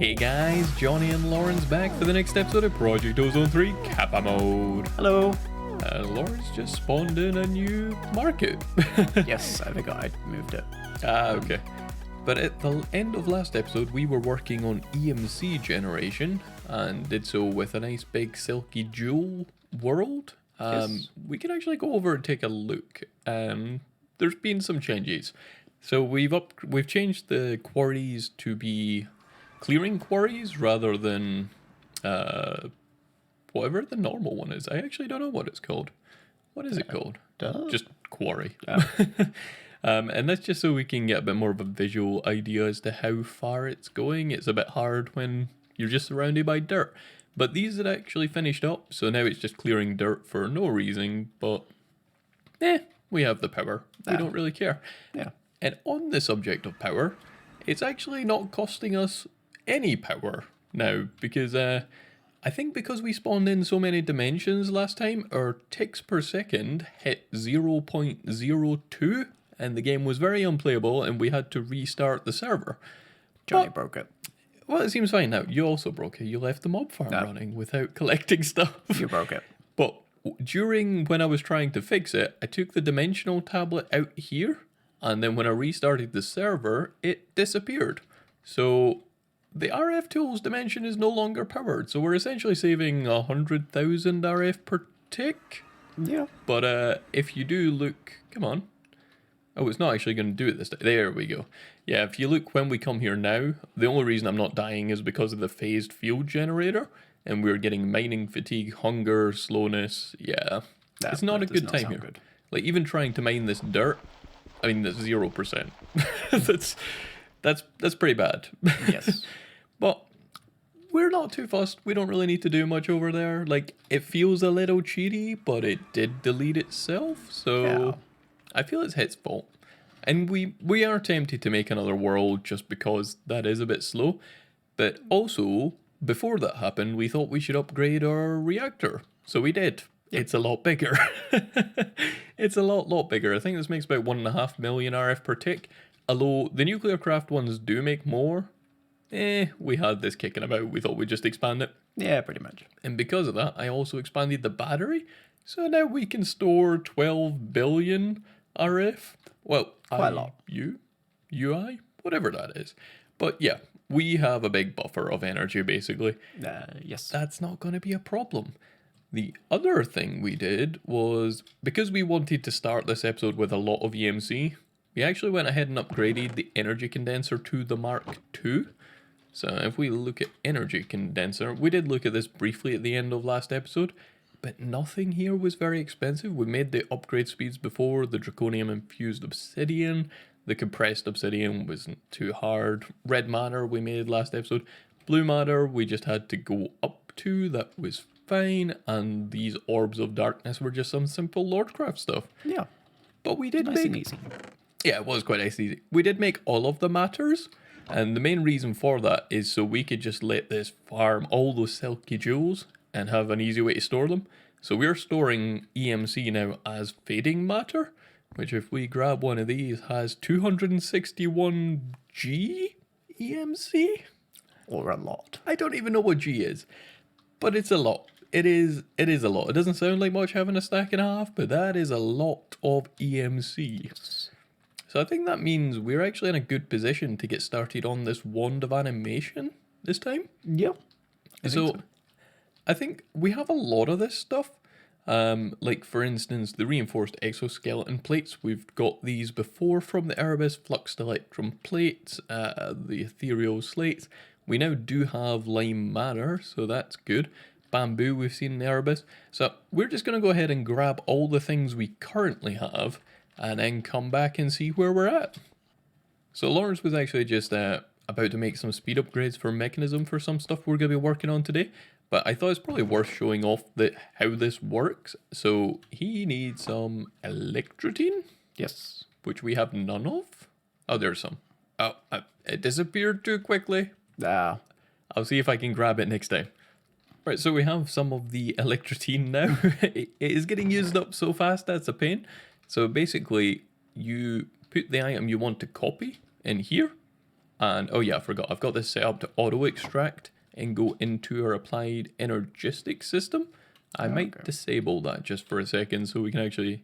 Hey guys, Johnny and Lauren's back for the next episode of Project Ozone 3 Kappa Mode. Hello. Lauren's just spawned in a new market. Yes, I forgot I moved it. Okay. But at the end of last episode, we were working on EMC generation and did so with a nice big silky jewel world. Yes. We can actually go over and take a look. There's been some changes. So we've changed the quarries to be clearing quarries rather than whatever the normal one is. I actually don't know what it's called. What is it called? Just quarry. And that's just so we can get a bit more of a visual idea as to how far it's going. It's a bit hard when you're just surrounded by dirt. But these had actually finished up, so now it's just clearing dirt for no reason, but we have the power. We don't really care. Yeah. And on the subject of power, it's actually not costing us any power now, because I think because we spawned in so many dimensions last time, our ticks per second hit 0.02, and the game was very unplayable, and we had to restart the server. Johnny broke it. Well, it seems fine now. You also broke it. You left the mob farm running without collecting stuff. You broke it. But during when I was trying to fix it, I took the dimensional tablet out here, and then when I restarted the server, it disappeared. So the RF tools dimension is no longer powered. So we're essentially saving 100,000 RF per tick. Yeah. But if you do look, come on. Oh, it's not actually going to do it this time. There we go. Yeah, if you look when we come here now, the only reason I'm not dying is because of the phased field generator. And we're getting mining fatigue, hunger, slowness. Yeah, it's not a good time here. Good. Like even trying to mine this dirt, I mean, that's 0%. that's pretty bad. Yes. But we're not too fussed. We don't really need to do much over there. Like, it feels a little cheaty, but it did delete itself. So I feel it's its fault. And we are tempted to make another world just because that is a bit slow. But also, before that happened, we thought we should upgrade our reactor. So we did. Yep. It's a lot bigger. It's a lot bigger. I think this makes about 1.5 million RF per tick. Although the Mekanism ones do make more. We had this kicking about. We thought we'd just expand it. Yeah, pretty much. And because of that, I also expanded the battery. So now we can store 12 billion RF. Well, quite a lot. UI, whatever that is. But yeah, we have a big buffer of energy basically. Yes. That's not going to be a problem. The other thing we did was, because we wanted to start this episode with a lot of EMC, we actually went ahead and upgraded the energy condenser to the Mark II. So if we look at energy condenser, we did look at this briefly at the end of last episode, but nothing here was very expensive. We made the upgrade speeds before, the draconium infused obsidian, the compressed obsidian wasn't too hard. Red matter we made last episode. Blue matter we just had to go up to, that was fine. And these orbs of darkness were just some simple Lordcraft stuff. Yeah. But we did nice and easy. Yeah, it was quite nice and easy. We did make all of the matters. And the main reason for that is so we could just let this farm all those silky jewels and have an easy way to store them. So we're storing EMC now as fading matter, which if we grab one of these has 261 G EMC? Or a lot. I don't even know what G is, but it's a lot. It is a lot. It doesn't sound like much having a stack and a half, but that is a lot of EMC. Yes. So I think that means we're actually in a good position to get started on this wand of animation this time. Yep. I think we have a lot of this stuff. Like for instance, the reinforced exoskeleton plates. We've got these before from the Erebus fluxed electrum plates, the ethereal slates. We now do have lime matter, so that's good. Bamboo we've seen in the Erebus. So we're just going to go ahead and grab all the things we currently have and then come back and see where we're at. So Lawrence was actually just about to make some speed upgrades for Mekanism for some stuff we're going to be working on today. But I thought it's probably worth showing off how this works. So he needs some electrotine. Yes. Which we have none of. Oh, there's some. Oh, it disappeared too quickly. I'll see if I can grab it next time. Right, so we have some of the electrotine now. It is getting used up so fast, that's a pain. So basically, you put the item you want to copy in here, And oh yeah, I forgot. I've got this set up to auto extract and go into our applied energistic system. I might disable that just for a second so we can actually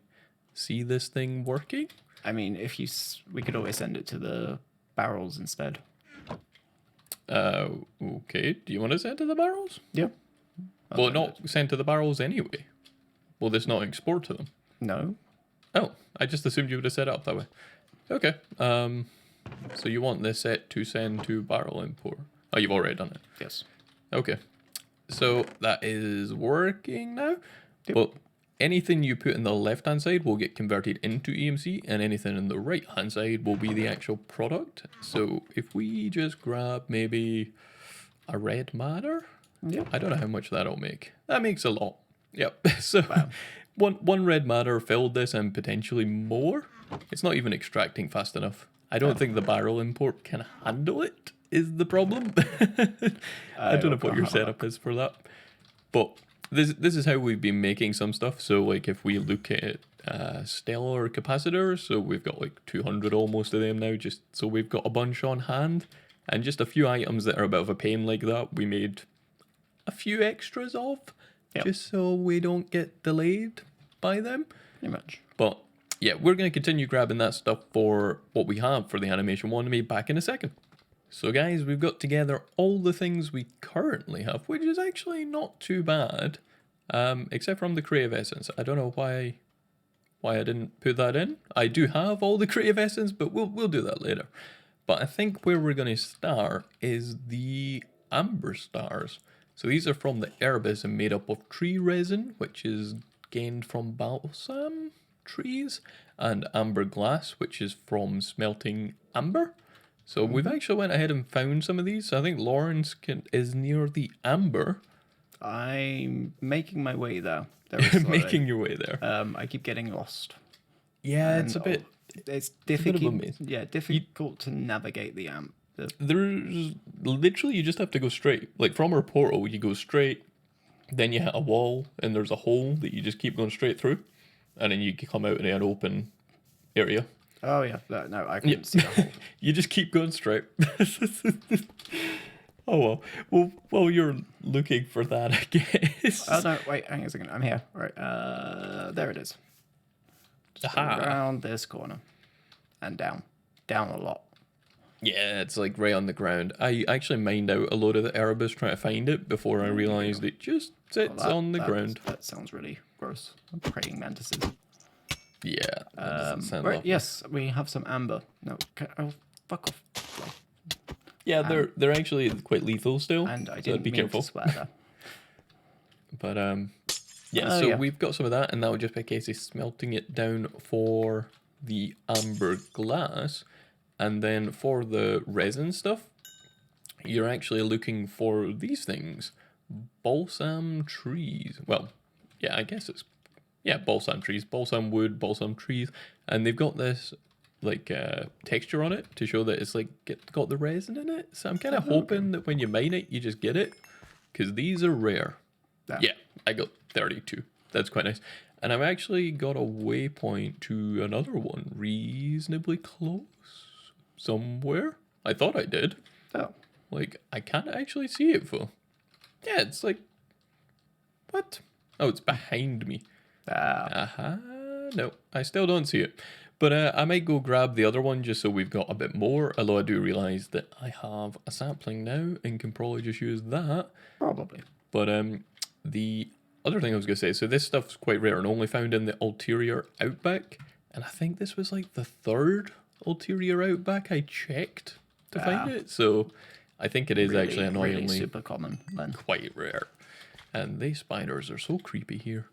see this thing working. I mean, if you, we could always send it to the barrels instead. Okay. Do you want to send to the barrels? Yeah. Well, not send to the barrels anyway. Will this not export to them? No. Oh, I just assumed you would have set it up that way. Okay. So you want this set to send to barrel import? Oh, you've already done it. Yes. Okay. So that is working now. Yep. Well, anything you put in the left-hand side will get converted into EMC, and anything in the right-hand side will be the actual product. So if we just grab maybe a red matter, Yep. I don't know how much that'll make. That makes a lot. Yep. So one red matter filled this and potentially more. It's not even extracting fast enough. I don't think the barrel import can handle it, is the problem. I don't know what your setup is for that. But this is how we've been making some stuff. So like if we look at stellar capacitors, so we've got like 200 almost of them now, just so we've got a bunch on hand. And just a few items that are a bit of a pain like that, we made a few extras of, just so we don't get delayed by them. Pretty much. But yeah, we're going to continue grabbing that stuff for what we have for the animation one to be back in a second. So guys, we've got together all the things we currently have, which is actually not too bad, except from the creative essence. I don't know why I didn't put that in. I do have all the creative essence, but we'll do that later. But I think where we're going to start is the amber stars. So these are from the Erebus and made up of tree resin, which is gained from balsam trees, and amber glass, which is from smelting amber. So we've actually went ahead and found some of these. So I think Lawrence is near the amber. I'm making my way there. Making your way there. I keep getting lost. Yeah, it's a bit. It's It's a bit of a difficult. maze. Yeah, difficult to navigate the amp. There's literally, you just have to go straight. Like from our portal, you go straight, then you hit a wall, and there's a hole that you just keep going straight through, and then you come out in an open area. Oh yeah, no, I couldn't see the hole. You just keep going straight. Oh well. Well, while you're looking for that, I guess. Oh no, wait, hang on a second. I'm here. Right, there it is. Just go around this corner and down a lot. Yeah, it's like right on the ground. I actually mined out a load of the Erebus trying to find it before I realised it just sits on the ground. That sounds really gross. Praying mantises. Yeah. That doesn't sound Right, lovely. yes, we have some amber. No, oh, fuck off. Yeah, they're actually quite lethal still. And I so didn't be mean careful. to swear there. But yeah, so we've got some of that, and that would just be a case of smelting it down for the amber glass. And then for the resin stuff, you're actually looking for these things. Balsam trees. Well, yeah, I guess it's, balsam trees, balsam wood, balsam trees. And they've got this, like, texture on it to show that it's, like, got the resin in it. So I'm kind of hoping that when you mine it, you just get it. Because these are rare. Yeah, I got 32. That's quite nice. And I've actually got a waypoint to another one reasonably close. Somewhere. I thought I did. Oh. Like, I can't actually see it full. Yeah, it's like... What? Oh, it's behind me. Aha. No, I still don't see it. But I might go grab the other one just so we've got a bit more. Although I do realise that I have a sapling now and can probably just use that. Probably. But the other thing I was going to say, so this stuff's quite rare and only found in the ulterior outback. And I think this was like the third ulterior outback I checked to find it. So I think it is Really, actually annoyingly really super common then. quite rare. And these spiders are so creepy here.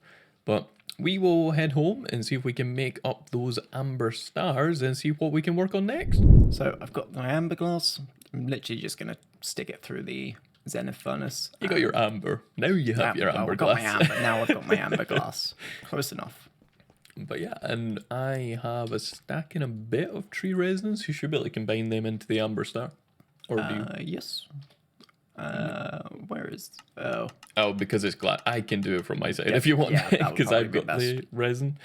But we will head home and see if we can make up those amber stars and see what we can work on next. So I've got my amber glass. I'm literally just going to stick it through the zenith furnace. You got your amber. Now you have your amber glass. Now I've got my amber glass. Close enough. But yeah, and I have a stack and a bit of tree resins. You should be able to combine them into the amber star. Or do you? Yes. Where is... Oh, because it's glass. I can do it from my side if you want, because I've got the resin.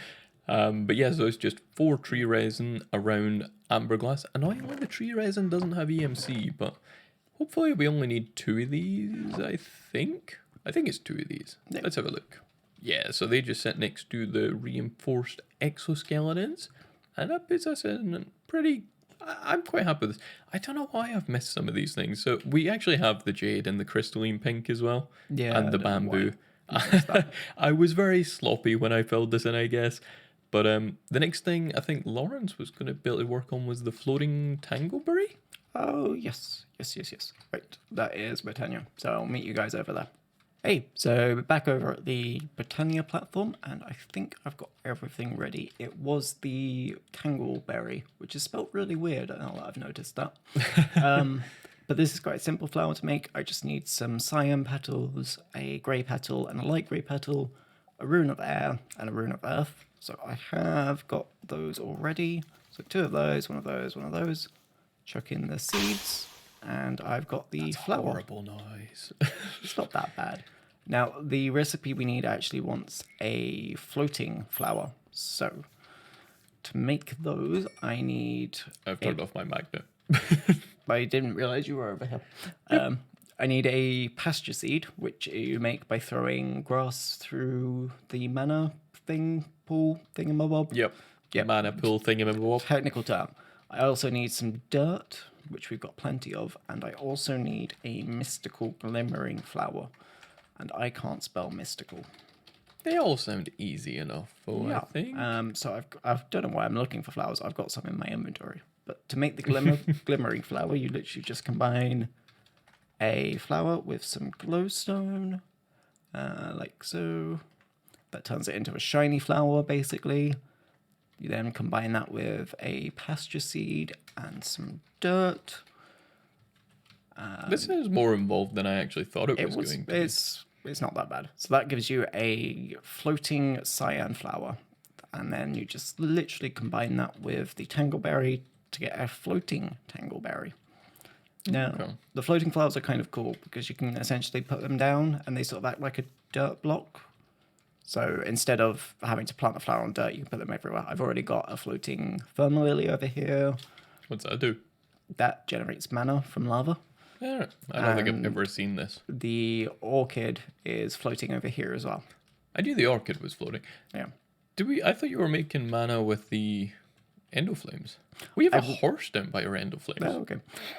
But yeah, so it's just 4 tree resin around amber glass. Annoyingly, the tree resin doesn't have EMC, but hopefully we only need 2 of these, I think. I think it's 2 of these. Yeah. Let's have a look. Yeah, so they just sit next to the reinforced exoskeletons, and that puts us in pretty... I'm quite happy with this. I don't know why I've missed some of these things. So we actually have the jade and the crystalline pink as well, Yeah, and the I don't know why. bamboo. I was very sloppy when I filled this in, I guess. But the next thing I think Lawrence was going to be able to work on was the floating tangleberry. Oh, yes. Yes. Right, that is Britannia. So I'll meet you guys over there. Hey, so back over at the Britannia platform, and I think I've got everything ready. It was the Tangleberry, which is spelt really weird, and I've noticed that. But this is quite a simple flower to make. I just need some cyan petals, a grey petal, and a light grey petal, a rune of air, and a rune of earth. So I have got those already. So 2 of those, 1 of those, 1 of those. Chuck in the seeds. And I've got the flower. Horrible noise. It's not that bad. Now, the recipe we need actually wants a floating flower. So, to make those, I need... I've turned off my magnet. I didn't realize you were over here. I need a pasture seed, which you make by throwing grass through the mana pool thingamabob. Yep. Mana pool thingamabob. Technical term. I also need some dirt, which we've got plenty of, and I also need a mystical glimmering flower, and I can't spell mystical. They all sound easy enough, though, I think. So I don't know why I'm looking for flowers. I've got some in my inventory. But to make the glimmering flower, you literally just combine a flower with some glowstone, like so. That turns it into a shiny flower, basically. You then combine that with a pasture seed and some dirt. This is more involved than I actually thought it was going to be. It's not that bad. So that gives you a floating cyan flower. And then you just literally combine that with the tangleberry to get a floating tangleberry. Now, the floating flowers are kind of cool because you can essentially put them down and they sort of act like a dirt block. So instead of having to plant the flower on dirt, you can put them everywhere. I've already got a floating thermalily over here. What's that do? That generates mana from lava. Yeah, I don't think I've ever seen this. The orchid is floating over here as well. I knew the orchid was floating. Yeah. I thought you were making mana with the endoflames. We have a horse down by our endoflames. Oh, okay.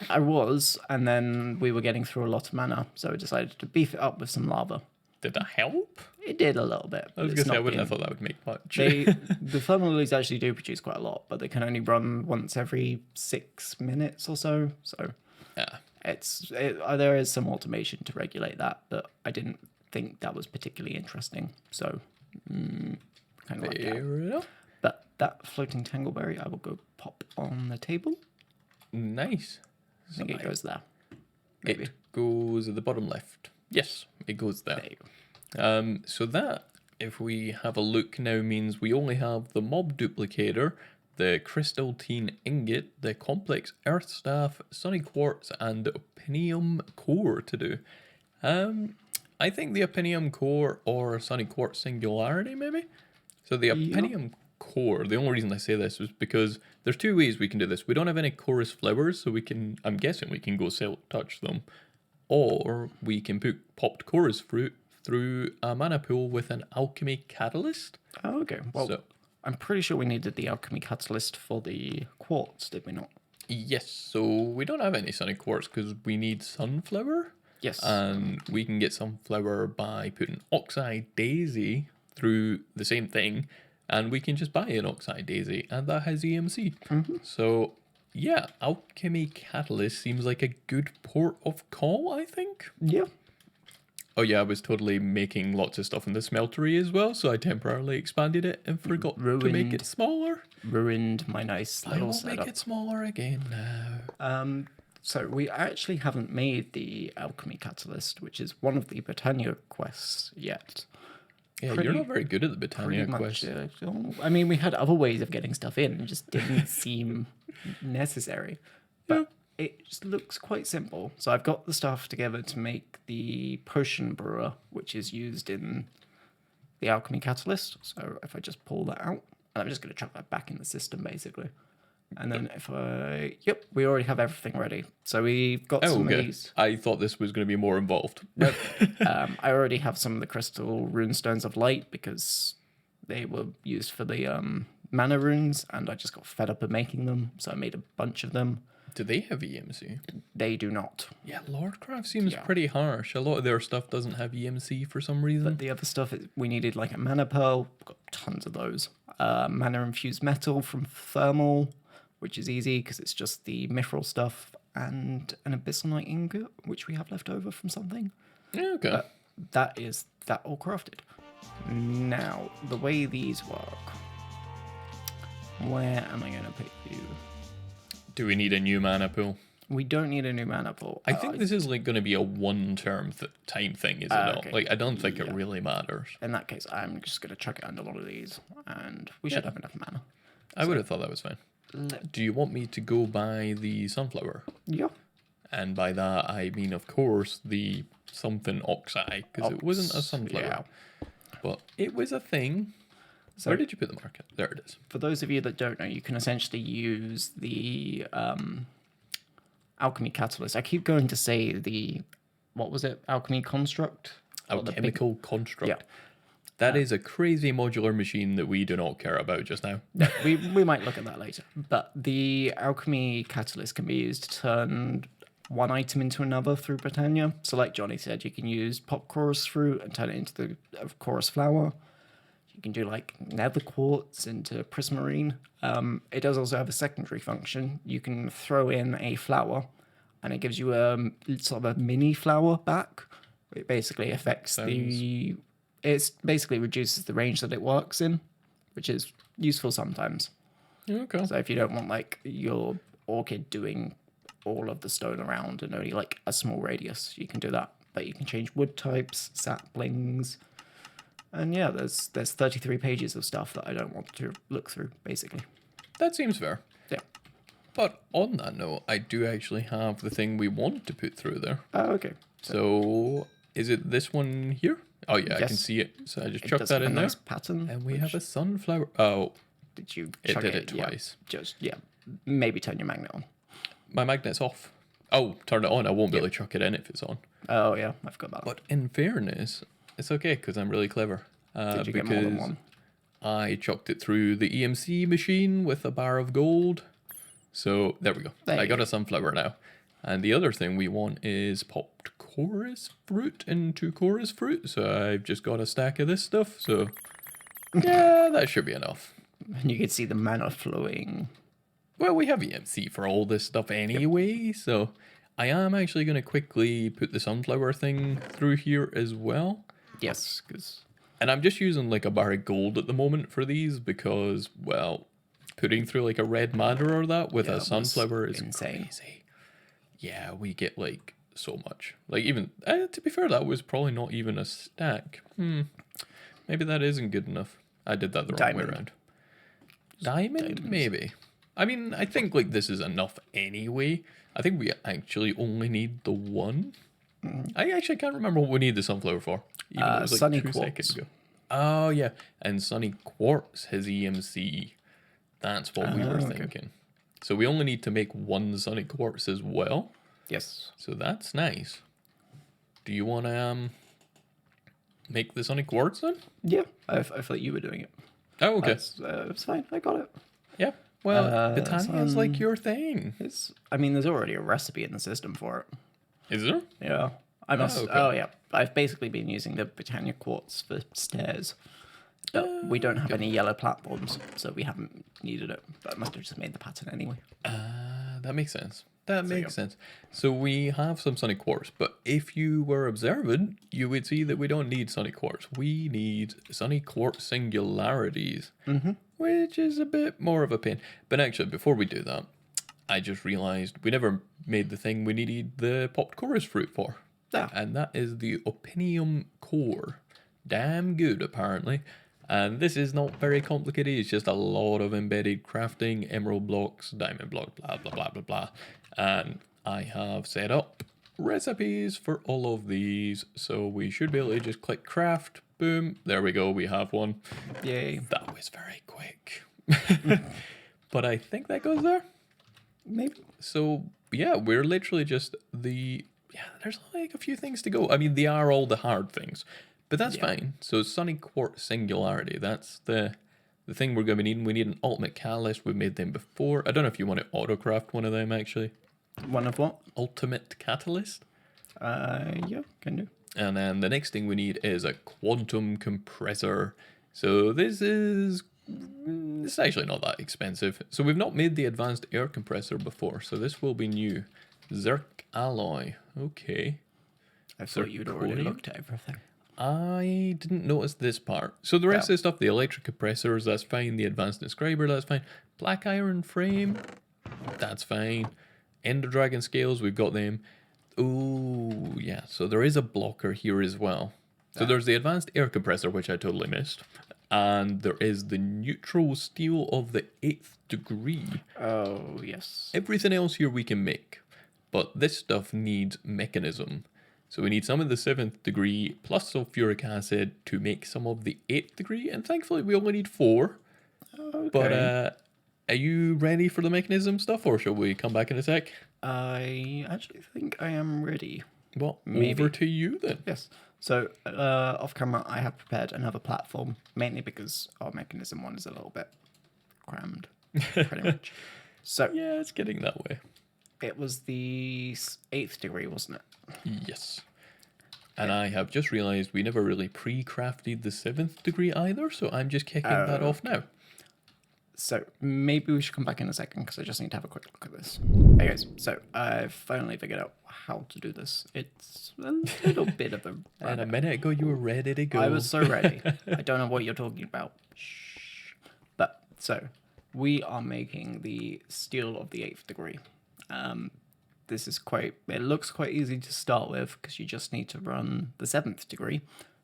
I was, and then we were getting through a lot of mana, so I decided to beef it up with some lava. Did that help? It did a little bit. I was going to say, I wouldn't have thought that would make much. The thermalilies actually do produce quite a lot, but they can only run once every 6 minutes or so. So yeah, there is some automation to regulate that, but I didn't think that was particularly interesting. So, kind of like that. Fair enough. But that floating tangleberry, I will go pop on the table. Nice. I think it goes there. Maybe. It goes at the bottom left. Yes, it goes there. There you go. So that, if we have a look now, means we only have the mob duplicator, the crystalline ingot, the complex earth staff, sunny quartz, and the opinium core to do. I think the opinium core or sunny quartz singularity, maybe? So the opinium core, the only reason I say this is because there's 2 ways we can do this. We don't have any chorus flowers, so I'm guessing we can go silk touch them. Or we can put popped chorus fruit through a mana pool with an alchemy catalyst. Oh, okay. Well, I'm pretty sure we needed the alchemy catalyst for the quartz, did we not? Yes, so we don't have any sunny quartz because we need sunflower. Yes. And we can get sunflower by putting oxide daisy through the same thing. And we can just buy an oxide daisy, and that has EMC. Mm-hmm. So, yeah, alchemy catalyst seems like a good port of call, I think. Yeah. Oh yeah, I was totally making lots of stuff in the smeltery as well, so I temporarily expanded it and forgot to make it smaller. Ruined my nice little I will setup. make it smaller again now. So we actually haven't made the alchemy catalyst, which is one of the Britannia quests yet. Yeah, you're not very good at the Britannia quest. I mean, we had other ways of getting stuff in. It just didn't seem necessary. But it just looks quite simple. So I've got the stuff together to make the potion brewer, which is used in the alchemy catalyst. So if I just pull that out, and I'm just going to chuck that back in the system, basically. And then if yep, we already have everything ready. So we've got Oh, some of okay. these. I thought this was going to be more involved. Nope. I already have some of the crystal rune stones of light because they were used for the mana runes, and I just got fed up of making them, so I made a bunch of them. Do they have EMC? They do not. Yeah, Lordcraft seems Yeah. pretty harsh. A lot of their stuff doesn't have EMC for some reason. But the other stuff, we needed like a mana pearl. Got tons of those. Mana infused metal from thermal, which is easy because it's just the mithril stuff, and an abyssalite ingot, which we have left over from something. Yeah, okay. That is that all crafted. Now, the way these work. Where am I going to put you? Do we need a new mana pool? We don't need a new mana pool. I think this is like going to be a one-term time thing, is it not? okay. Like, I don't think it really matters. In that case, I'm just going to chuck it under one of these, and we should have enough mana. I would have thought that was fine. Do you want me to go buy the sunflower? Yeah. And by that, I mean, of course, the something oxeye, because it wasn't a sunflower. Yeah. But it was a thing. So Where did you put the market? There it is. for those of you that don't know, you can essentially use the alchemy catalyst. I keep going to say the, what was it? Alchemy construct? Or the big- Alchemical construct. Yeah. That is a crazy modular machine that we do not care about just now. we might look at that later. But the alchemy catalyst can be used to turn one item into another through Britannia. So like Jonny said, you can use pop chorus fruit and turn it into the chorus flower. You can do like nether quartz into prismarine. It does also have a secondary function. You can throw in a flower and it gives you a sort of a mini flower back. It basically affects it basically reduces the range that it works in, which is useful sometimes. Okay. So if you don't want like your orchid doing all of the stone around and only like a small radius, you can do that. But you can change wood types, saplings, and yeah, there's 33 pages of stuff that I don't want to look through, basically. That seems fair. Yeah. But on that note, I do actually have the thing we want to put through there. Oh, okay. So is it this one here? Oh yeah, I can Yes. see it. So I just It chucked does that have in a there. nice pattern. And we have a sunflower. Oh, Did you? it chuck did it Yeah. twice. Just maybe turn your magnet on. My magnet's off. Oh, turn it on. I won't be able to chuck it in if it's on. Oh yeah, I forgot about that. But in fairness, it's okay because I'm really clever. Did you get more than one? I chucked it through the EMC machine with a bar of gold. So there we go. There I you got go. a sunflower now. And the other thing we want is popped chorus fruit into chorus fruit. So I've just got a stack of this stuff. So yeah, that should be enough. And you can see the mana flowing. Well, we have EMC for all this stuff anyway. So I am actually going to quickly put the sunflower thing through here as well. Yes, because And I'm just using like a bar of gold at the moment for these because, well, putting through like a red madder or that with Yeah, it a was sunflower is insane. crazy. Yeah, we get like so much. Like even, to be fair, that was probably not even a stack. Maybe that isn't good enough. I did that the wrong way Diamond. around. Diamond, maybe. I mean, I think like this is enough anyway. I think we actually only need the one. I actually can't remember what we need the sunflower for. Even though it was like Sunny 2 quartz. seconds ago. Oh yeah, and Sunny Quartz has EMC. That's what we were okay. thinking. So we only need to make one Sunny Quartz as well. yes. So that's nice. Do you want to make the Sunny Quartz then? Yeah, I thought you were doing it. Oh, okay. It's fine. I got it. Yeah. Well, Britannia is sun- like your thing. I mean, there's already a recipe in the system for it. Is there? Yeah. I must. okay. Oh, yeah. I've basically been using the Britannia quartz for stairs. But we don't have any yellow platforms, so we haven't needed it. But I must have just made the pattern anyway. That makes sense. That makes sense. So we have some Sunny Quartz, but if you were observant, you would see that we don't need Sunny Quartz. We need Sunny Quartz singularities, which is a bit more of a pain. But actually, before we do that, I just realized we never made the thing we needed the popped chorus fruit for. Yeah. And that is the Opinium core. Damn good, apparently. And this is not very complicated. It's just a lot of embedded crafting, emerald blocks, diamond block, blah, blah, blah, blah, blah. And I have set up recipes for all of these. So we should be able to just click craft. Boom. There we go. We have one. Yay. That was very quick. but I think that goes there. Maybe. So yeah, we're literally just there's like a few things to go. I mean, they are all the hard things, but that's fine. So sunny quartz singularity, that's the thing we're going to need. We need an ultimate catalyst. We've made them before. I don't know if you want to autocraft one of them actually. One of what? Ultimate catalyst. Yeah, can do. And then the next thing we need is a quantum compressor. So this is actually not that expensive. So we've not made the advanced air compressor before, so this will be new. Zirc alloy. Okay. I thought you'd already Zirconium? looked at everything. I didn't notice this part. So the rest of the stuff, the electric compressors, that's fine. The advanced inscriber, that's fine. Black iron frame, that's fine. Ender dragon scales, we've got them. Oh, yeah. So there is a blocker here as well. So there's the advanced air compressor, which I totally missed. And there is the neutral steel of the 8th degree. Oh, yes. Everything else here we can make. But this stuff needs mechanism. So we need some of the 7th degree plus sulfuric acid to make some of the 8th degree. And thankfully we only need 4. Okay. But are you ready for the mechanism stuff, or shall we come back in a sec? I actually think I am ready. Well, Maybe. over to you then. Yes. So, off camera, I have prepared another platform, mainly because our mechanism one is a little bit crammed, pretty much. So, Yeah, it's getting that way. it was the 8th degree, wasn't it? Yes. And I have just realized we never really pre-crafted the 7th degree either, so I'm just kicking that off now. So, maybe we should come back in a second, because I just need to have a quick look at this. Anyways, so I've finally figured out how to do this. It's a little bit of a... And a minute ago you were ready to go. I was so ready. I don't know what you're talking about. Shh. But, so, we are making the steel of the 8th degree. This is it looks quite easy to start with, because you just need to run the 7th degree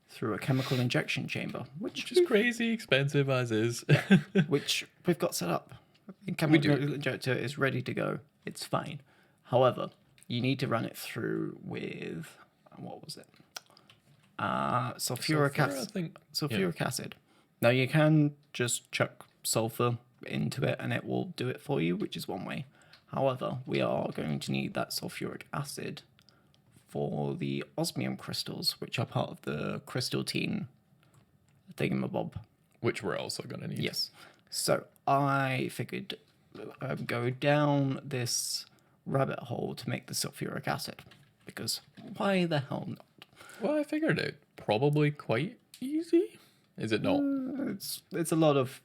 through a chemical injection chamber, which is crazy expensive as is. which we've got set up. The chemical injector is ready to go. It's fine. However, you need to run it through with, what was it? Sulfuric I acid. think. Sulfuric acid. Now, you can just chuck sulfur into it and it will do it for you, which is one way. However, we are going to need that sulfuric acid for the osmium crystals, which are part of the crystalline thingamabob. Which we're also going to need. Yes. So I figured go down this rabbit hole to make the sulfuric acid, because why the hell not? Well, I figured it probably quite easy. Is it not? It's a lot of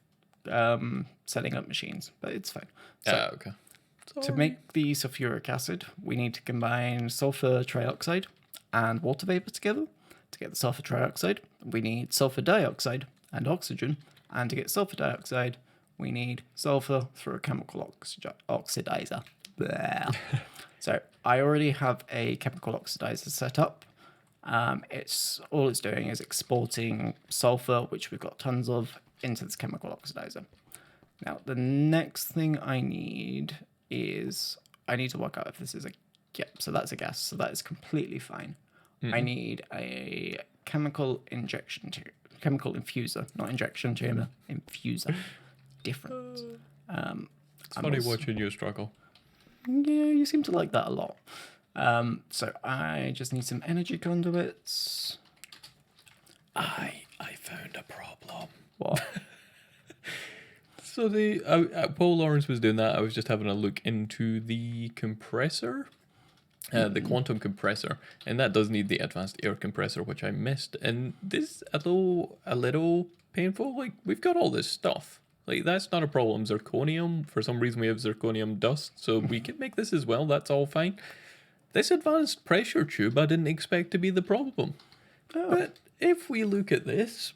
setting up machines, but it's fine. So, Okay. to make the sulfuric acid, we need to combine sulfur trioxide and water vapor together. To get the sulfur trioxide, we need sulfur dioxide and oxygen. And to get sulfur dioxide, we need sulfur through a chemical oxidizer. Blah. So I already have a chemical oxidizer set up. All it's doing is exporting sulfur, which we've got tons of, into this chemical oxidizer. Now, the next thing I need is I need to work out if this is so that's a gas, so that is completely fine. I need a chemical infuser, not injection chamber, infuser. Different. It's funny watching you struggle. Yeah, you seem to like that a lot. So I just need some energy conduits. I found a problem. What? So while Lawrence was doing that, I was just having a look into the compressor, the quantum compressor, and that does need the advanced air compressor, which I missed. And this a little painful. Like, we've got all this stuff. Like, that's not a problem. Zirconium, for some reason we have zirconium dust, so we can make this as well. That's all fine. This advanced pressure tube I didn't expect to be the problem. Oh. But if we look at this,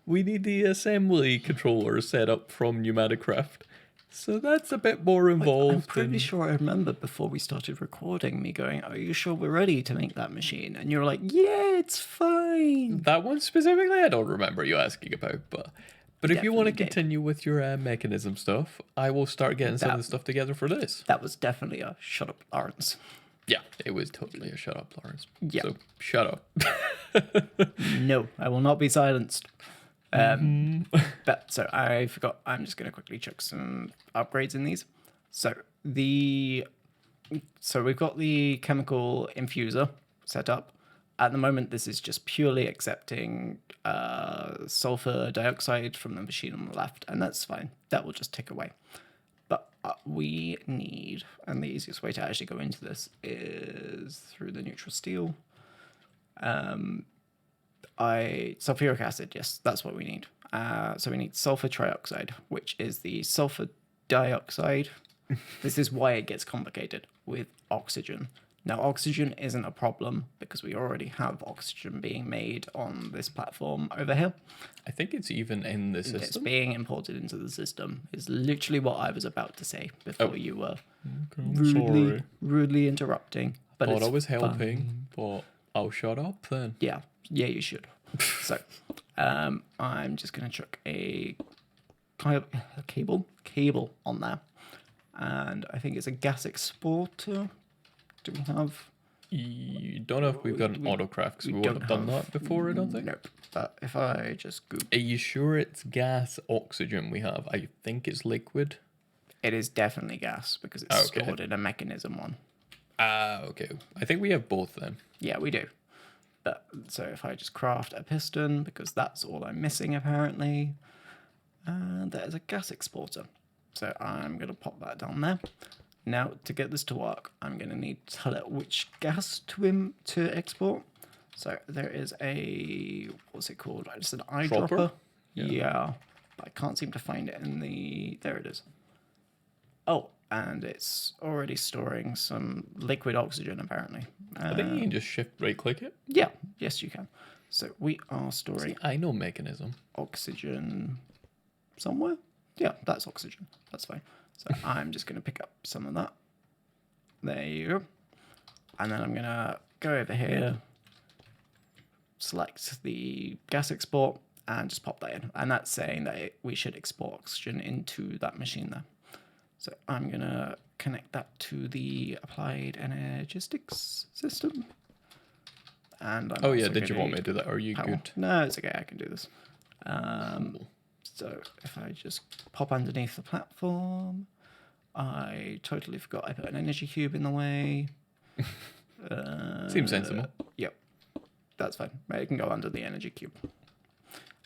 we need the assembly controller set up from Pneumaticraft. So that's a bit more involved. I'm pretty sure I remember before we started recording me going, "Are you sure we're ready to make that machine?" And you're like, "Yeah, it's fine." That one specifically, I don't remember you asking about, but if you want to Definitely did. continue with your mechanism stuff, I will start getting some of the stuff together for this. That was definitely a shut up, Lawrence. Yeah, it was totally a shut up, Lawrence. Yeah. So shut up. No, I will not be silenced. But so I forgot. I'm just going to quickly check some upgrades in these. So we've got the chemical infuser set up. At the moment, this is just purely accepting sulfur dioxide from the machine on the left, and that's fine. That will just tick away. But we need, and the easiest way to actually go into this is through the neutral steel. Sulfuric acid, yes, that's what we need. So we need sulfur trioxide, which is the sulfur dioxide. This is why it gets complicated with oxygen. Now, oxygen isn't a problem because we already have oxygen being made on this platform over here. I think it's even in the system. It's being imported into the system. Is literally what I was about to say before you were rudely interrupting. But Thought I was helping, but I'll shut up then. Yeah, you should. So, I'm just gonna chuck a cable on there, and I think it's a gas exporter. Do we have? You don't know if we've got an autocraft because we wouldn't have done that before, I don't think. Nope. But if I just Google, Are you sure it's gas oxygen we have? I think it's liquid. it is definitely gas because it's stored in a mechanism one. Okay. I think we have both then. Yeah, we do. But so if I just craft a piston, because that's all I'm missing apparently, and that is a gas exporter. So I'm going to pop that down there. Now, to get this to work, I'm going to need to tell it which gas to export. So there is a, what's it called? It's an eyedropper. Yeah. But I can't seem to find it in the, there it is. Oh, and it's already storing some liquid oxygen apparently. I think you can just shift right click it. Yeah, yes you can. So we are storing I know Mekanism. Oxygen somewhere. Yeah, that's oxygen. That's fine. So I'm just going to pick up some of that. There you go. And then I'm going to go over here, select the gas export, and just pop that in. And that's saying that we should export oxygen into that machine there. So I'm going to connect that to the applied energistics system. And I'm did you want me to do that? Are you good? No, it's okay. I can do this. So if I just pop underneath the platform, I totally forgot I put an energy cube in the way. Seems sensible. Yep, that's fine. It can go under the energy cube.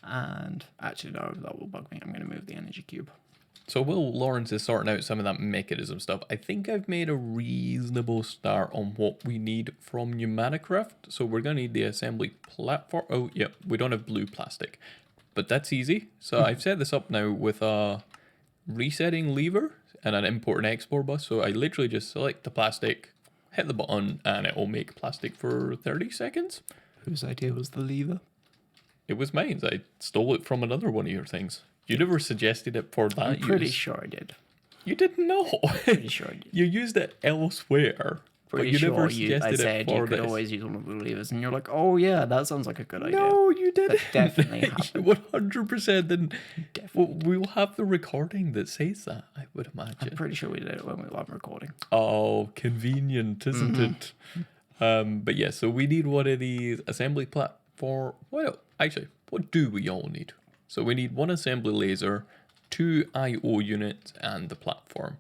And actually, no, that will bug me. I'm going to move the energy cube. So while Lawrence is sorting out some of that mechanism stuff, I think I've made a reasonable start on what we need from Pneumaticraft. So we're going to need the assembly platform. Oh, yeah, we don't have blue plastic. But that's easy. So I've set this up now with a resetting lever and an import and export bus. So I literally just select the plastic, hit the button, and it will make plastic for 30 seconds. Whose idea was the lever? It was mine. I stole it from another one of your things. You never suggested it for that I'm pretty sure I did. You did not. Pretty sure I did. You used it elsewhere. Pretty but you sure never I said you could always use one of the levers, and you're like, oh yeah, that sounds like a good idea. No, you didn't. That definitely happened. You 100% didn't. Definitely. Well, we will have the recording that says that, I would imagine. I'm pretty sure we did it when we were recording. Oh, convenient, isn't it? But yeah, so we need one of these assembly platform. Well, actually, what do we all need? So we need one assembly laser, 2 I/O units, and the platform.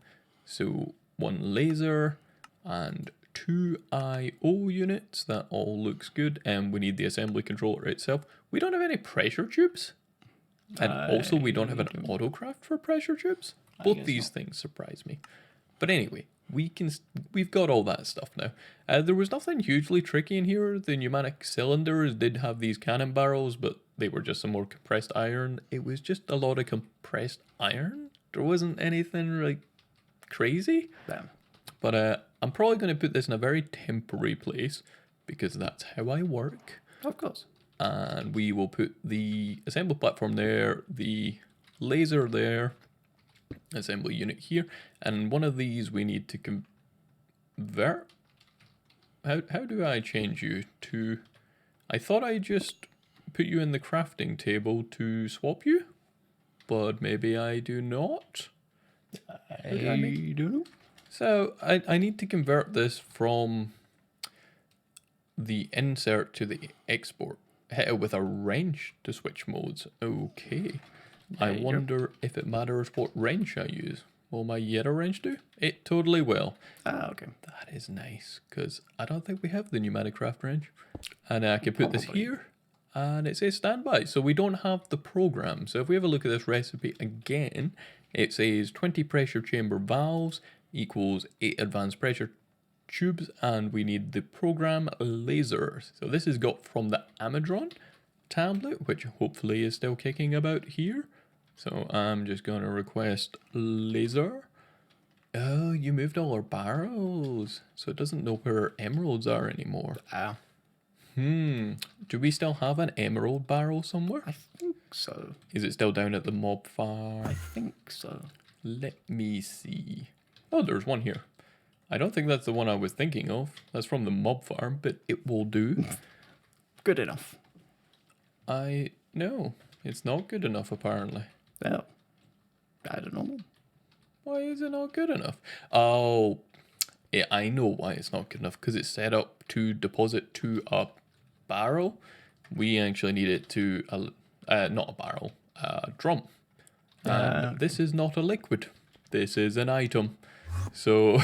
So 1 laser and 2 I/O units. That all looks good. And we need the assembly controller itself. We don't have any pressure tubes. And also we don't have an autocraft for pressure tubes. Both these things surprise me. But anyway, we've got all that stuff now. There was nothing hugely tricky in here. The pneumatic cylinders did have these cannon barrels, but they were just some more compressed iron. It was just a lot of compressed iron. There wasn't anything like crazy. Damn. But I'm probably going to put this in a very temporary place because that's how I work. Of course. And we will put the assembly platform there, the laser there, assembly unit here, and one of these we need to convert. How do I change you to? I thought I just put you in the crafting table to swap you, but maybe I do not. I don't know. So I need to convert this from the insert to the export. hit it with a wrench to switch modes. Okay. I There you go. wonder if it matters what wrench I use. Will my Yeta wrench do? It totally will. Ah, okay. That is nice, because I don't think we have the Pneumaticraft wrench. And I can put this Probably. here, and it says standby. So we don't have the program. So if we have a look at this recipe again, it says 20 pressure chamber valves equals 8 advanced pressure tubes, and we need the program laser. So this is got from the Amazon tablet, which hopefully is still kicking about here. So I'm just going to request laser. Oh, you moved all our barrels, so it doesn't know where our emeralds are anymore. Ah, Do we still have an emerald barrel somewhere? I think so. Is it still down at the mob farm? I think so. Let me see. Oh, there's one here. I don't think that's the one I was thinking of. That's from the mob farm, but it will do. Good enough. No, it's not good enough apparently. Well, I don't know. Why is it not good enough? Oh, yeah, I know why it's not good enough. Because it's set up to deposit to a barrel. We actually need it to, not a barrel, a drum. And this is not a liquid. This is an item. So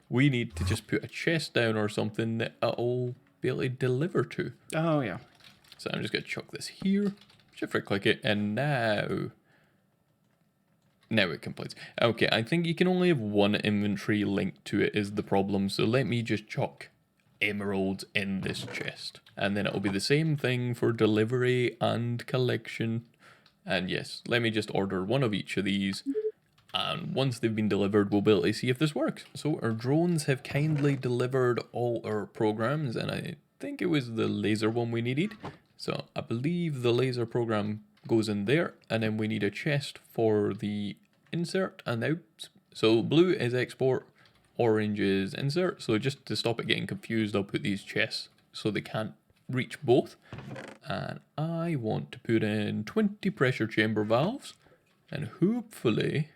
we need to just put a chest down or something that it'll be able to deliver to. Oh, yeah. So I'm just going to chuck this here. Shift right click it. And now it completes. Okay, I think you can only have one inventory linked to it is the problem. So let me just chuck emeralds in this chest. And then it'll be the same thing for delivery and collection. And yes, let me just order one of each of these. And once they've been delivered, we'll be able to see if this works. So our drones have kindly delivered all our programs. And I think it was the laser one we needed. So I believe the laser program goes in there. And then we need a chest for the insert and out. So blue is export, orange is insert. So just to stop it getting confused, I'll put these chests so they can't reach both. And I want to put in 20 pressure chamber valves, and hopefully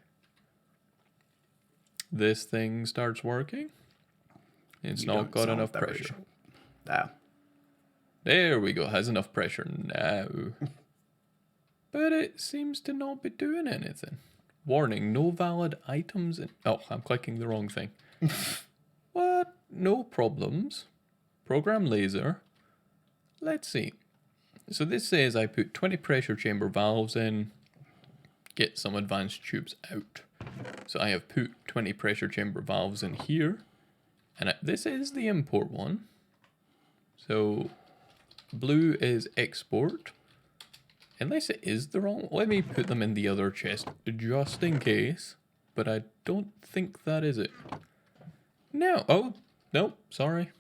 this thing starts working. It's You not don't got sound enough very pressure. sure. Ah, There we go, has enough pressure now. But it seems to not be doing anything. Warning, no valid items in... Oh, I'm clicking the wrong thing. What? No problems. Program laser. Let's see. So this says I put 20 pressure chamber valves in, get some advanced tubes out. So I have put 20 pressure chamber valves in here. And this is the import one. So blue is export. Unless it is the wrong... Let me put them in the other chest just in case. But I don't think that is it. No. Oh, no, sorry.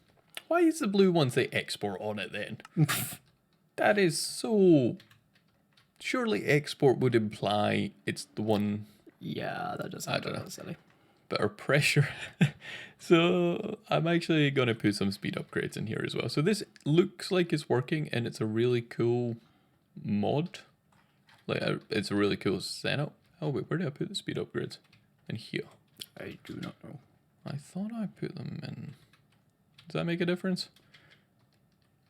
Why is the blue one say export on it then? That is so... Surely export would imply it's the one... yeah, that does sound a little silly. But our pressure... So I'm actually going to put some speed upgrades in here as well. So this looks like it's working and it's a really cool mod. Like it's a really cool setup. Oh wait, where did I put the speed upgrades? In here. I do not know. I thought I put them in. Does that make a difference?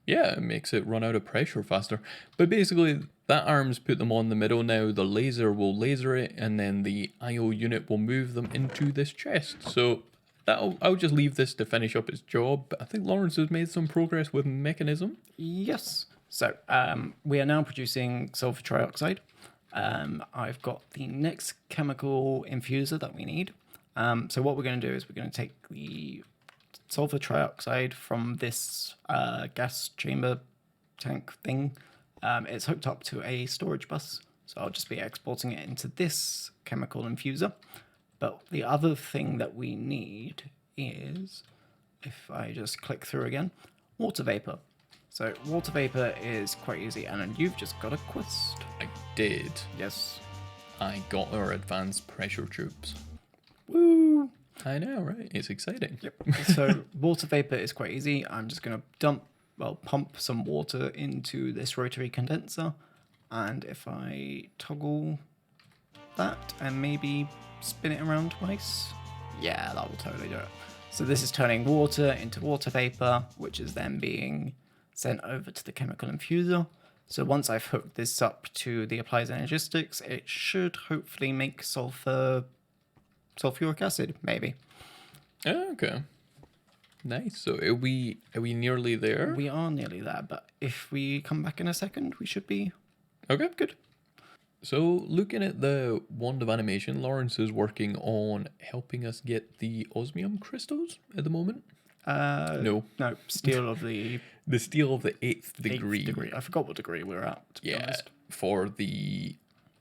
Yeah, it makes it run out of pressure faster. But basically, that arm's put them on the middle now. The laser will laser it, and then the IO unit will move them into this chest. So I'll just leave this to finish up its job. But I think Lawrence has made some progress with Mekanism. Yes. So we are now producing sulfur trioxide. I've got the next chemical infuser that we need. So what we're going to do is we're going to take the sulfur trioxide from this gas chamber tank thing. It's hooked up to a storage bus. So I'll just be exporting it into this chemical infuser. But the other thing that we need is, if I just click through again, water vapor. So water vapor is quite easy, and you've just got a quest. I did. Yes. I got our advanced pressure tubes. Woo! I know, right? It's exciting. Yep. So water vapor is quite easy. I'm just going to pump some water into this rotary condenser. And if I toggle that and maybe spin it around twice, yeah, that will totally do it. So this is turning water into water vapor, which is then being sent over to the chemical infuser. So once I've hooked this up to the applied energistics, it should hopefully make sulfuric acid, maybe. Okay. Nice. So are we nearly there? We are nearly there, but if we come back in a second, we should be Okay. good. So looking at the wand of animation, Lawrence is working on helping us get the osmium crystals at the moment. No. No, steel of the The steel of the eighth degree. 8th degree. I forgot what degree we were at, to be Yeah, honest. for the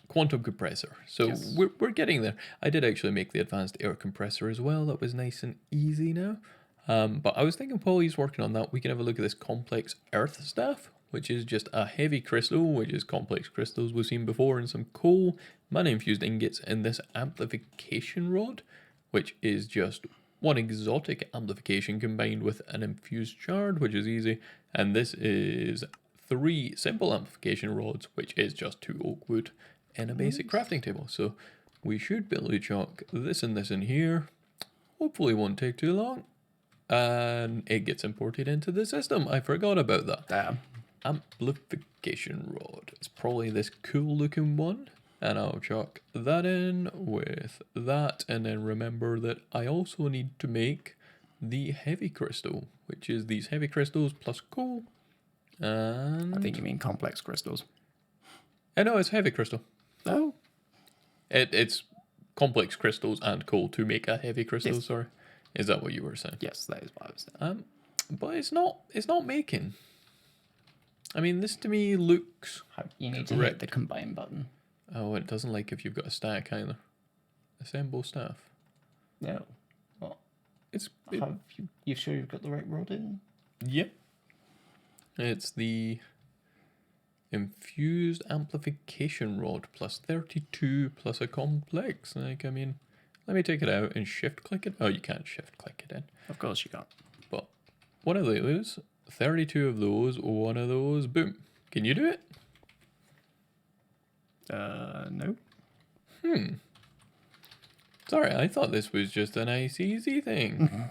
quantum compressor. So Yes. we're getting there. I did actually make the advanced air compressor as well. That was nice and easy now. But I was thinking while he's working on that, we can have a look at this complex earth staff, which is just a heavy crystal, which is complex crystals we've seen before, and some coal, mana-infused ingots, and this amplification rod, which is just one exotic amplification combined with an infused shard, which is easy, and this is 3 simple amplification rods, which is just 2 oak wood in a basic crafting table. So we should be able to chuck this and this in here. Hopefully won't take too long. And it gets imported into the system. I forgot about that. There. Amplification rod. It's probably this cool looking one. And I'll chuck that in with that. And then remember that I also need to make the heavy crystal, which is these heavy crystals plus coal. And I think you mean complex crystals. I know it's heavy crystal. Oh. It's complex crystals and coal to make a heavy crystal, Yes. sorry. Is that what you were saying? Yes, that is what I was saying. But it's not making. I mean, this to me looks... You need to correct. hit the combine button. Oh, it doesn't like if you've got a stack either. Assemble staff. No. What? It's... Have you sure you've got the right rod in? Yeah. It's the infused amplification rod plus 32 plus a complex. Like, I mean, let me take it out and shift click it. Oh, you can't shift click it in. Of course you can't. But one of those, 32 of those, one of those, boom. Can you do it? No. Sorry, I thought this was just a nice, easy thing.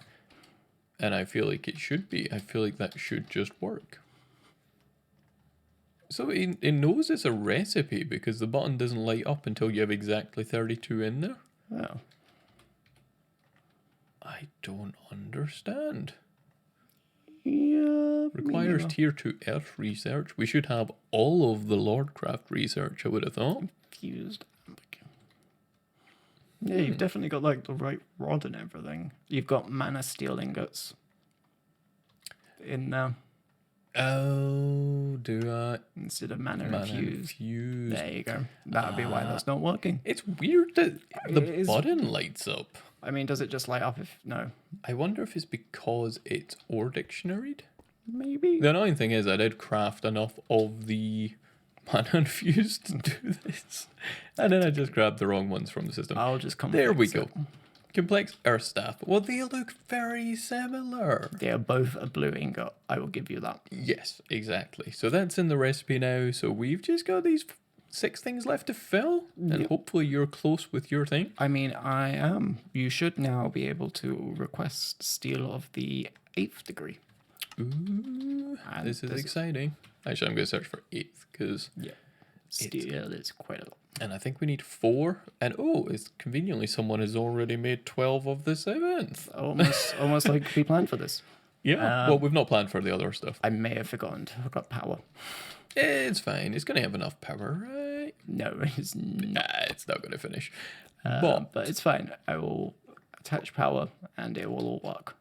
And I feel like it should be. I feel like that should just work. So it knows it's a recipe because the button doesn't light up until you have exactly 32 in there. Oh. I don't understand. Yeah. Requires tier 2 Earth research. We should have all of the Lordcraft research, I would have thought. Fused. Yeah, you've definitely got like the right rod and everything. You've got mana steel ingots in there Oh, do I? instead of mana Man infused. infused. There you go. That would be why that's not working. It's weird that the It is- button lights up. I mean, does it just light up if no? I wonder if it's because it's or dictionaried. Maybe. The annoying thing is I did craft enough of the mana infused to do this. And then I just grabbed the wrong ones from the system. I'll just come. There we fix go. it. Complex earth staff. Well, they look very similar. They are both a blue ingot. I will give you that. Yes, exactly. So that's in the recipe now. So we've just got these 6 things left to fill. And Yep. hopefully you're close with your thing. I mean, I am. You should now be able to request steel of the 8th degree. Ooh, And this is this- exciting. Actually, I'm going to search for 8th because... Yeah. Steel is quite a lot. And I think we need 4. And oh, it's conveniently someone has already made 12 of the 7th. Almost like we planned for this. Yeah. Well, we've not planned for the other stuff. I may have forgotten to hook up power. It's fine. It's going to have enough power, right? No, it's not. Nah, it's not going to finish. But it's fine. I will attach power and it will all work.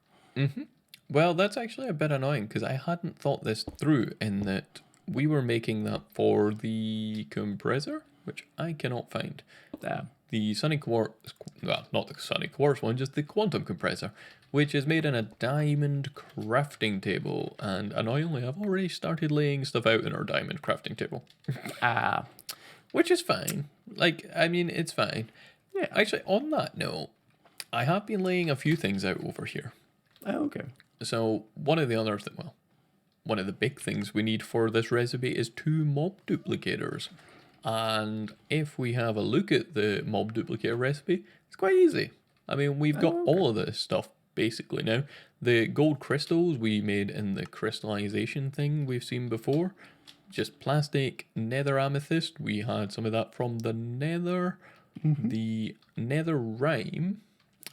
Well, that's actually a bit annoying because I hadn't thought this through in that we were making that for the compressor, which I cannot find. There. The Sunny Quartz, well, not the Sunny Quartz one, just the quantum compressor, which is made in a diamond crafting table. And annoyingly, I've already started laying stuff out in our diamond crafting table, which is fine. Like, I mean, it's fine. Yeah. Actually, on that note, I have been laying a few things out over here. Oh, okay. So one of the other one of the big things we need for this recipe is 2 mob duplicators. And if we have a look at the mob duplicator recipe, it's quite easy. I mean, we've got all of this stuff basically now. The gold crystals we made in the crystallization thing we've seen before. Just plastic nether amethyst. We had some of that from the nether. The nether rhyme.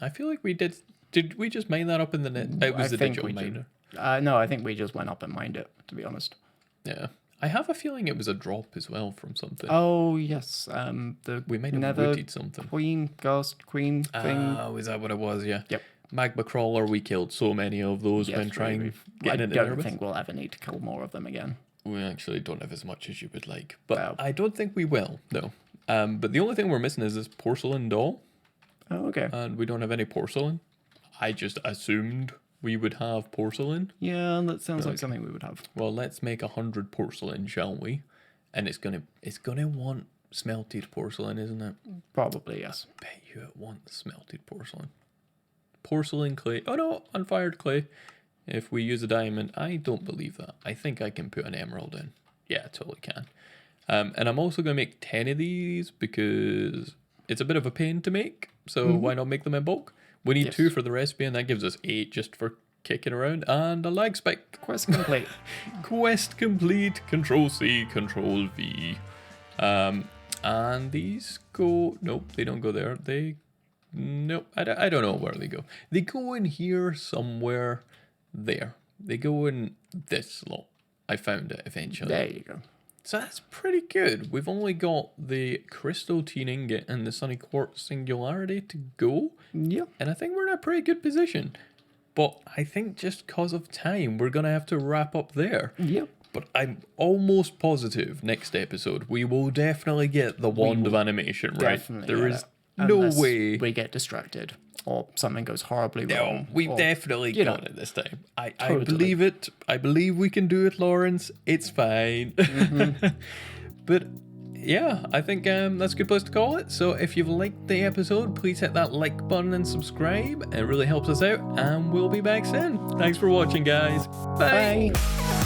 I feel like we did. Did we just mine that up in the net? It was the digital miner. No, I think we just went up and mined it, to be honest. Yeah. I have a feeling it was a drop as well from something. Oh, yes. We might have nether rooted something. Ghost Queen thing. Oh, is that what it was? Yeah. Yep. Magma crawler, we killed so many of those when trying getting into I don't Erebus. think we'll ever need to kill more of them again. We actually don't have as much as you would like. But Well. I don't think we will, no. But the only thing we're missing is this porcelain doll. Oh, okay. And we don't have any porcelain. I just assumed we would have porcelain. Yeah, that sounds like something we would have. Well, let's make 100 porcelain, shall we? And it's gonna want smelted porcelain, isn't it? Probably, yes. Bet you it wants smelted porcelain. Porcelain clay. Oh no, unfired clay. If we use a diamond, I don't believe that. I think I can put an emerald in. Yeah, I totally can. And I'm also going to make 10 of these because it's a bit of a pain to make. So why not make them in bulk? We need 2 for the recipe, and that gives us 8 just for kicking around. And a lag spike. Quest complete. Quest complete. Control C, Control V. And these go... Nope, they don't go there. Nope, I don't know where they go. They go in here somewhere. There. They go in this slot. I found it eventually. There you go. So that's pretty good. We've only got the crystal teen ingot and the sunny quartz singularity to go. Yep. And I think we're in a pretty good position. But I think just because of time, we're going to have to wrap up there. Yep. But I'm almost positive next episode we will definitely get the wand of animation, right? Definitely. There is no way we get distracted or something goes horribly No, wrong. we've or, definitely got it this time. I Totally. believe it. I believe we can do it, Lawrence. It's fine. But yeah, I think that's a good place to call it. So if you've liked the episode, please hit that like button and subscribe. It really helps us out, and we'll be back soon. Thanks for watching, guys. Bye. Bye.